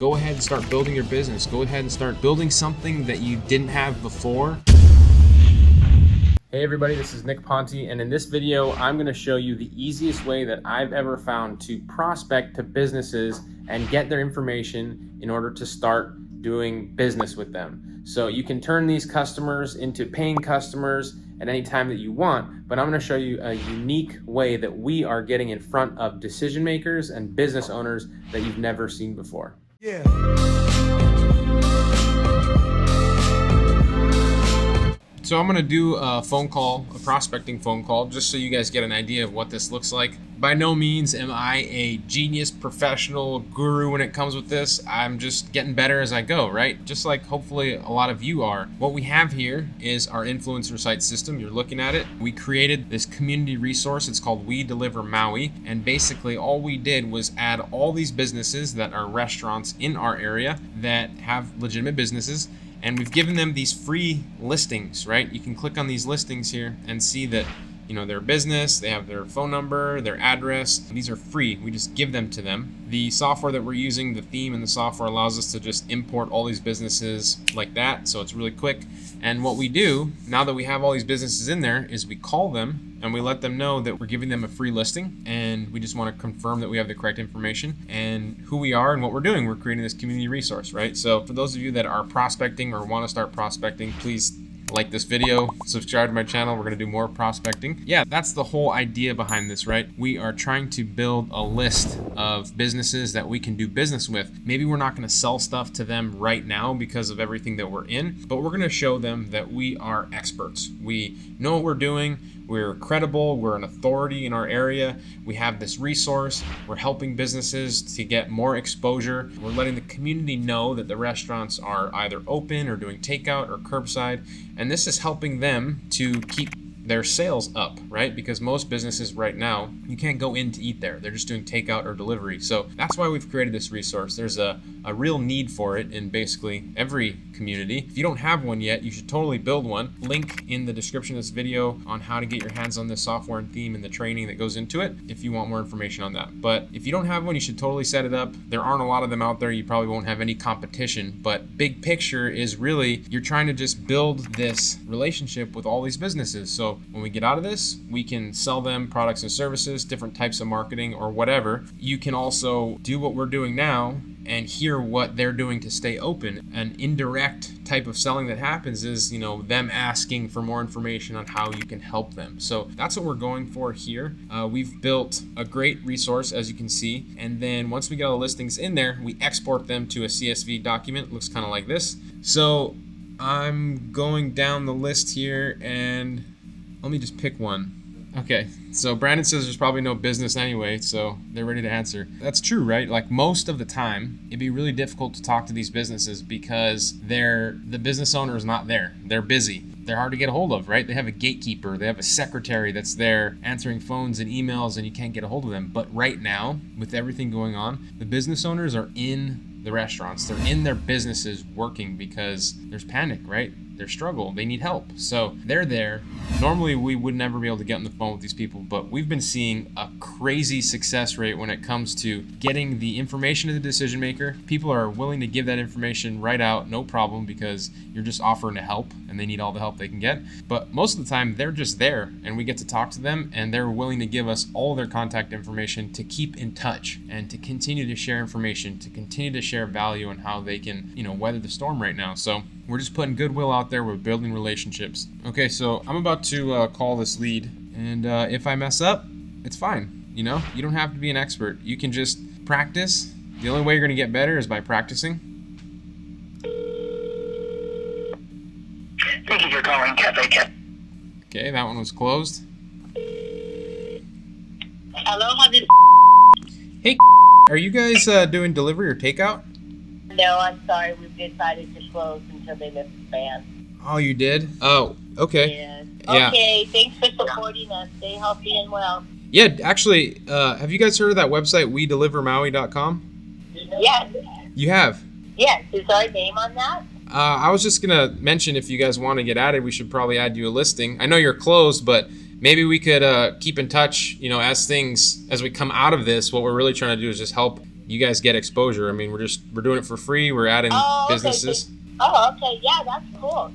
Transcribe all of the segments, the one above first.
Go ahead and start building your business. Go ahead and start building something that you didn't have before. Hey everybody, this is Nick Ponte, and in this video, I'm going to show you the easiest way that I've ever found to prospect to businesses and get their information in order to start doing business with them. So you can turn these customers into paying customers at any time that you want, but I'm going to show you a unique way that we are getting in front of decision makers and business owners that you've never seen before. Yeah. So I'm going to do a prospecting phone call, just so you guys get an idea of what this looks like. By no means am I a genius, professional, guru when it comes with this. I'm just getting better as I go, right? Just like hopefully a lot of you are. What we have here is our influencer site system. You're looking at it. We created this community resource. It's called We Deliver Maui. And basically all we did was add all these businesses that are restaurants in our area that have legitimate businesses. And we've given them these free listings, right? You can click on these listings here and see that, you know, their business, they have their phone number, their address. These are free. We just give them to them. The software that we're using, the theme in the software allows us to just import all these businesses like that. So it's really quick. And what we do, now that we have all these businesses in there, is we call them and we let them know that we're giving them a free listing, and we just want to confirm that we have the correct information and who we are and what we're doing. We're creating this community resource, right? So for those of you that are prospecting or want to start prospecting, please like this video, subscribe to my channel. We're going to do more prospecting. Yeah, that's the whole idea behind this, right? We are trying to build a list of businesses that we can do business with. Maybe we're not going to sell stuff to them right now because of everything that we're in, but we're going to show them that we are experts. We know what we're doing. We're credible, we're an authority in our area, we have this resource, we're helping businesses to get more exposure, we're letting the community know that the restaurants are either open or doing takeout or curbside, and this is helping them to keep their sales up, right? Because most businesses right now, you can't go in to eat there. They're just doing takeout or delivery. So that's why we've created this resource. There's a real need for it in basically every community. If you don't have one yet, you should totally build one. Link in the description of this video on how to get your hands on this software and theme and the training that goes into it if you want more information on that. But if you don't have one, you should totally set it up. There aren't a lot of them out there. You probably won't have any competition, but big picture is really you're trying to just build this relationship with all these businesses. So when we get out of this, we can sell them products and services, different types of marketing or whatever. You can also do what we're doing now and hear what they're doing to stay open. An indirect type of selling that happens is, you know, them asking for more information on how you can help them. So that's what we're going for here. We've built a great resource, as you can see, and then once we get all the listings in there, we export them to a CSV document. It looks kind of like this. So I'm going down the list here and let me just pick one. Okay, so Brandon says there's probably no business anyway, so they're ready to answer. That's true, right? Like most of the time, it'd be really difficult to talk to these businesses because the business owner is not there. They're busy. They're hard to get a hold of, right? They have a gatekeeper. They have a secretary that's there answering phones and emails, and you can't get a hold of them. But right now, with everything going on, the business owners are in the restaurants. They're in their businesses working because there's panic, right? Their struggle, they need help. So they're there. Normally we would never be able to get on the phone with these people, but we've been seeing a crazy success rate when it comes to getting the information to the decision maker. People are willing to give that information right out, no problem, because you're just offering to help and they need all the help they can get. But most of the time they're just there and we get to talk to them and they're willing to give us all their contact information to keep in touch and to continue to share information, to continue to share value on how they can, you know, weather the storm right now. So we're just putting goodwill out there. We're building relationships. Okay, so I'm about to call this lead, and if I mess up, it's fine. You know, you don't have to be an expert. You can just practice. The only way you're going to get better is by practicing. Thank you for calling Cafe Cap. Okay, that one was closed. Hello, how did... Hey, are you guys doing delivery or takeout? No, I'm sorry. We've decided to close until they lift the ban. Oh, you did? Oh, okay. Yes. Yeah. Okay, thanks for supporting us. Stay healthy and well. Yeah, actually, have you guys heard of that website, wedelivermaui.com? Yes. You have? Yes. Is our name on that? I was just going to mention if you guys want to get added, we should probably add you a listing. I know you're closed, but maybe we could keep in touch, you know, as we come out of this. What we're really trying to do is just help you guys get exposure. I mean, we're doing it for free. We're adding businesses. Okay. Yeah, that's cool.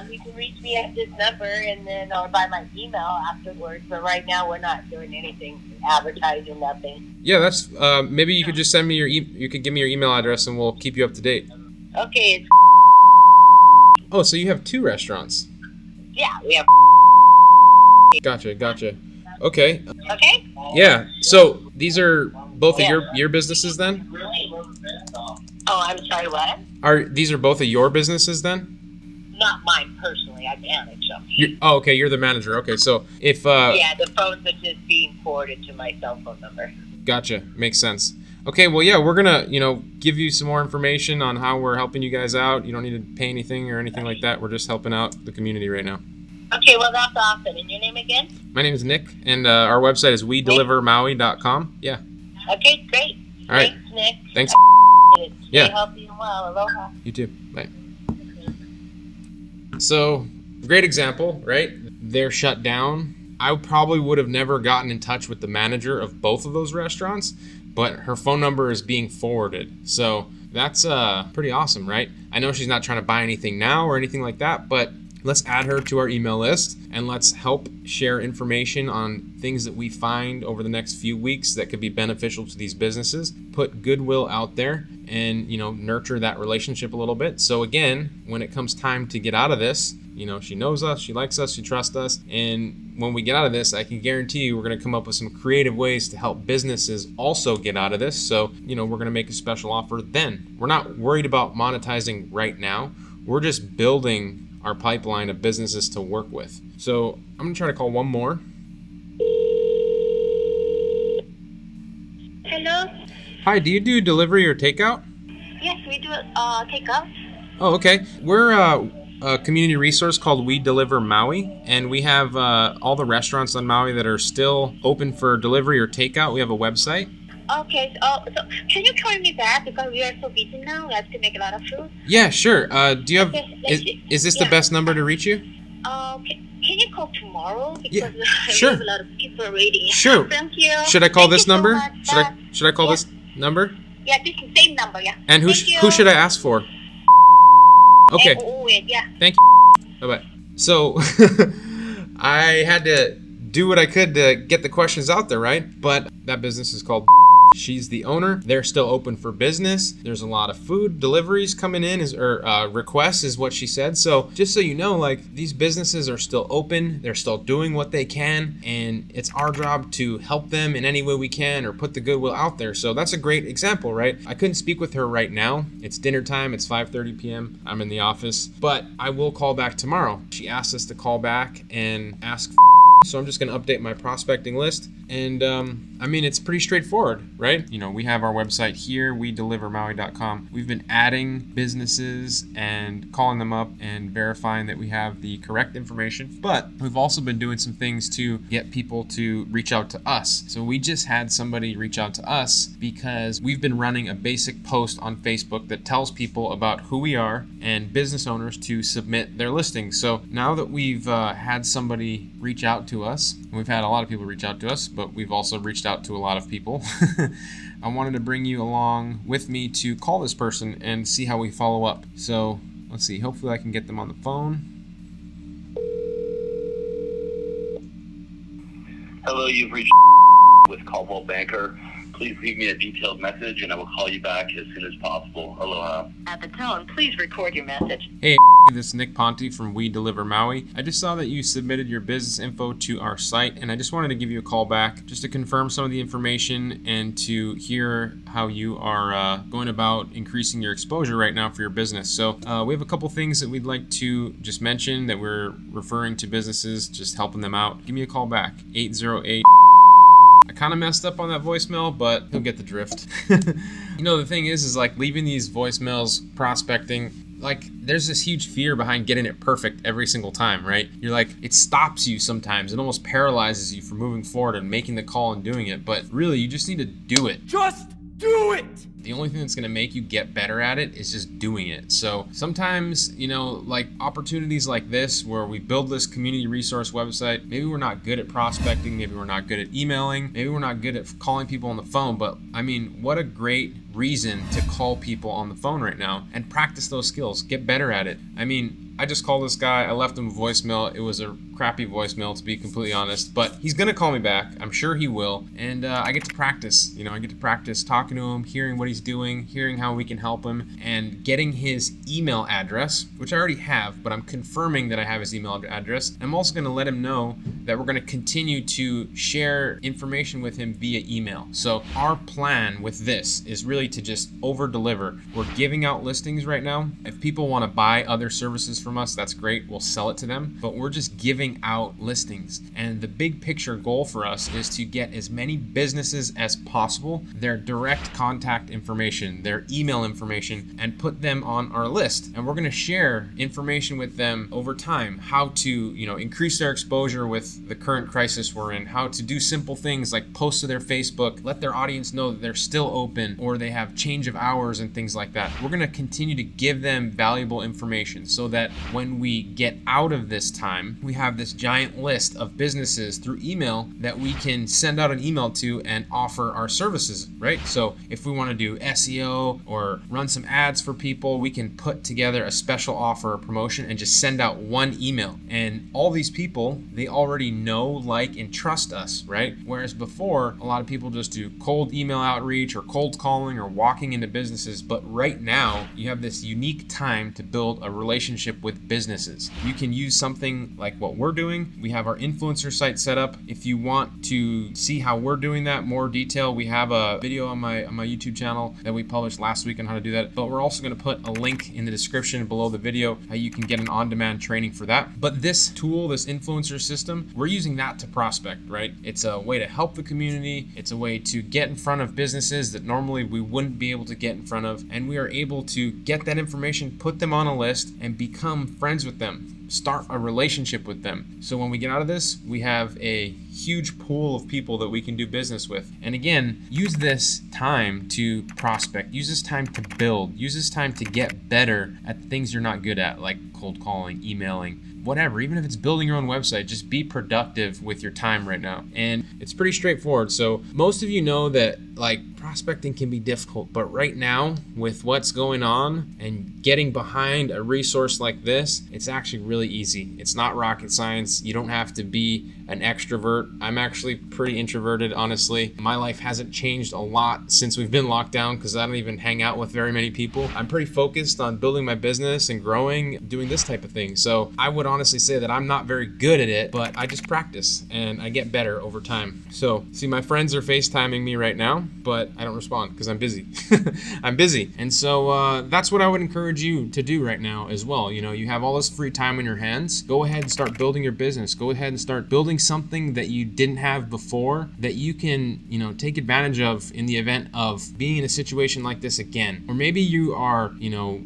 You can reach me at this number and then or by my email afterwards. But right now we're not doing anything, advertising, nothing. Yeah, that's maybe you could just send me you could give me your email address and we'll keep you up to date. Okay. It's, oh, so you have 2 restaurants. yeah, we have. Gotcha. Okay. Okay. Yeah. So these are both of your businesses then? Oh, I'm sorry. What? These are both of your businesses then? Not mine personally. I manage them. Okay. You're the manager. Okay. So if yeah, the phones are just being forwarded to my cell phone number. Gotcha. Makes sense. Okay. Well, yeah, we're gonna give you some more information on how we're helping you guys out. You don't need to pay anything or anything like that. We're just helping out the community right now. Okay. Well, that's awesome. And your name again? My name is Nick, and our website is wedelivermaui.com. Yeah. Okay. Great. All right. Thanks, Nick. Thanks. Stay Yeah. healthy and well. Aloha. You too. Bye. So, great example, right? They're shut down. I probably would have never gotten in touch with the manager of both of those restaurants, but her phone number is being forwarded. So, that's pretty awesome, right? I know she's not trying to buy anything now or anything like that, but let's add her to our email list and let's help share information on things that we find over the next few weeks that could be beneficial to these businesses. Put goodwill out there and, nurture that relationship a little bit. So again, when it comes time to get out of this, she knows us, she likes us, she trusts us. And when we get out of this, I can guarantee you we're going to come up with some creative ways to help businesses also get out of this. So, we're going to make a special offer then. We're not worried about monetizing right now. We're just building our pipeline of businesses to work with. So I'm gonna try to call one more. Hello. Hi, do you do delivery or takeout? Yes, we do takeout. Oh, okay. We're a community resource called We Deliver Maui, and we have all the restaurants on Maui that are still open for delivery or takeout. We have a website. Okay, so can you call me back because we are so busy now? We have to make a lot of food. Yeah, sure. Do you have? Is this the best number to reach you? Can you call tomorrow? Because sure. we have a lot of people waiting. Sure. Thank you. Should I call this so number? much. Should I call this number? Yeah, this is the same number. Yeah. And who should I ask for? Okay. Yeah. Thank you. Bye bye. So I had to do what I could to get the questions out there, right? But that business is called. She's the owner. They're still open for business. There's a lot of food deliveries coming in, requests is what she said. So just so you know, these businesses are still open. They're still doing what they can, and it's our job to help them in any way we can or put the goodwill out there. So that's a great example, right? I couldn't speak with her right now. It's dinner time. It's 5:30 p.m. I'm in the office, but I will call back tomorrow. She asked us to call back and ask. So I'm just going to update my prospecting list. And it's pretty straightforward, right? We have our website here, wedelivermaui.com. We've been adding businesses and calling them up and verifying that we have the correct information. But we've also been doing some things to get people to reach out to us. So we just had somebody reach out to us because we've been running a basic post on Facebook that tells people about who we are and business owners to submit their listings. So now that we've had somebody reach out to us, and we've had a lot of people reach out to us, but we've also reached out to a lot of people. I wanted to bring you along with me to call this person and see how we follow up. So let's see, hopefully I can get them on the phone. Hello, you've reached with Caldwell Banker. Please leave me a detailed message and I will call you back as soon as possible. Aloha. At the tone, please record your message. Hey, this is Nick Ponte from We Deliver Maui. I just saw that you submitted your business info to our site, and I just wanted to give you a call back just to confirm some of the information and to hear how you are going about increasing your exposure right now for your business. So we have a couple things that we'd like to just mention that we're referring to businesses, just helping them out. Give me a call back, 808. I kind of messed up on that voicemail, but you'll get the drift. The thing is leaving these voicemails prospecting, there's this huge fear behind getting it perfect every single time, right? You're it stops you sometimes. It almost paralyzes you from moving forward and making the call and doing it. But really, you just need to do it. Just do it! The only thing that's going to make you get better at it is just doing it. So sometimes, like opportunities like this where we build this community resource website, maybe we're not good at prospecting, maybe we're not good at emailing, maybe we're not good at calling people on the phone, but I mean, what a great reason to call people on the phone right now and practice those skills, get better at it. I mean, I just called this guy, I left him a voicemail. It was a crappy voicemail, to be completely honest, but he's gonna call me back. I'm sure he will, and I get to practice. I get to practice talking to him, hearing what he's doing, hearing how we can help him, and getting his email address, which I already have, but I'm confirming that I have his email address. I'm also gonna let him know that we're gonna continue to share information with him via email. So our plan with this is really to just over deliver. We're giving out listings right now. If people want to buy other services from us, that's great, we'll sell it to them, but we're just giving out listings. And the big picture goal for us is to get as many businesses as possible their direct contact information, their email information, and put them on our list. And we're going to share information with them over time, how to increase their exposure with the current crisis we're in, how to do simple things like post to their Facebook, let their audience know that they're still open or they have change of hours and things like that. We're going to continue to give them valuable information so that when we get out of this time, we have this giant list of businesses through email that we can send out an email to and offer our services, right? So if we want to do SEO or run some ads for people, we can put together a special offer or promotion and just send out one email. And all these people, they already know, like, and trust us, right? Whereas before, a lot of people just do cold email outreach or cold calling or walking into businesses. But right now, you have this unique time to build a relationship with businesses. You can use something like what we're doing. We have our influencer site set up. If you want to see how we're doing that, more detail, we have a video on my YouTube channel that we published last week on how to do that. But we're also going to put a link in the description below the video how you can get an on-demand training for that. But this tool, this influencer system, we're using that to prospect, right? It's a way to help the community. It's a way to get in front of businesses that normally we wouldn't be able to get in front of. And we are able to get that information, put them on a list, and become friends with them, start a relationship with them. So when we get out of this, we have a huge pool of people that we can do business with. And again, use this time to prospect, use this time to build, use this time to get better at the things you're not good at, like cold calling, emailing, whatever. Even if it's building your own website, just be productive with your time right now. And it's pretty straightforward. So most of you know that prospecting can be difficult, but right now with what's going on and getting behind a resource like this, it's actually really easy. It's not rocket science. You don't have to be an extrovert. I'm actually pretty introverted, honestly. My life hasn't changed a lot since we've been locked down because I don't even hang out with very many people. I'm pretty focused on building my business and growing, doing this type of thing. So I would honestly say that I'm not very good at it, but I just practice and I get better over time. So see, my friends are FaceTiming me right now, but I don't respond because I'm busy. I'm busy. And so that's what I would encourage you to do right now as well. You have all this free time on your hands. Go ahead and start building your business. Go ahead and start building something that you didn't have before that you can, take advantage of in the event of being in a situation like this again. Or maybe you are,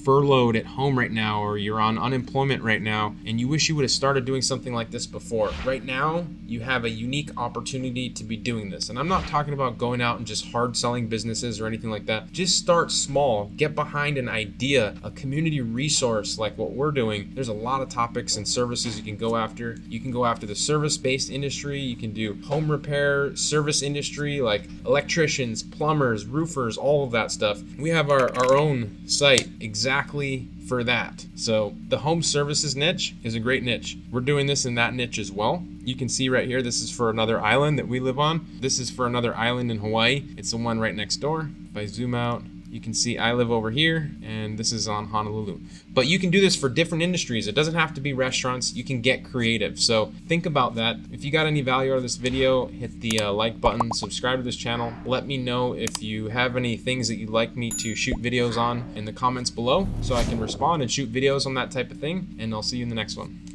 furloughed at home right now, or you're on unemployment right now, and you wish you would have started doing something like this before. Right now, you have a unique opportunity to be doing this. And I'm not talking about going out and just hard selling businesses or anything like that. Just start small, get behind an idea, a community resource like what we're doing. There's a lot of topics and services you can go after. You can go after the service-based industry. You can do home repair, service industry like electricians, plumbers, roofers, all of that stuff. We have our own site exactly for that. So the home services niche is a great niche. We're doing this in that niche as well. You can see right here, this is for another island that we live on. This is for another island in Hawaii. It's the one right next door. If I zoom out, you can see I live over here, and this is on Honolulu. But you can do this for different industries. It doesn't have to be restaurants. You can get creative. So think about that. If you got any value out of this video, hit the like button, subscribe to this channel. Let me know if you have any things that you'd like me to shoot videos on in the comments below so I can respond and shoot videos on that type of thing. And I'll see you in the next one.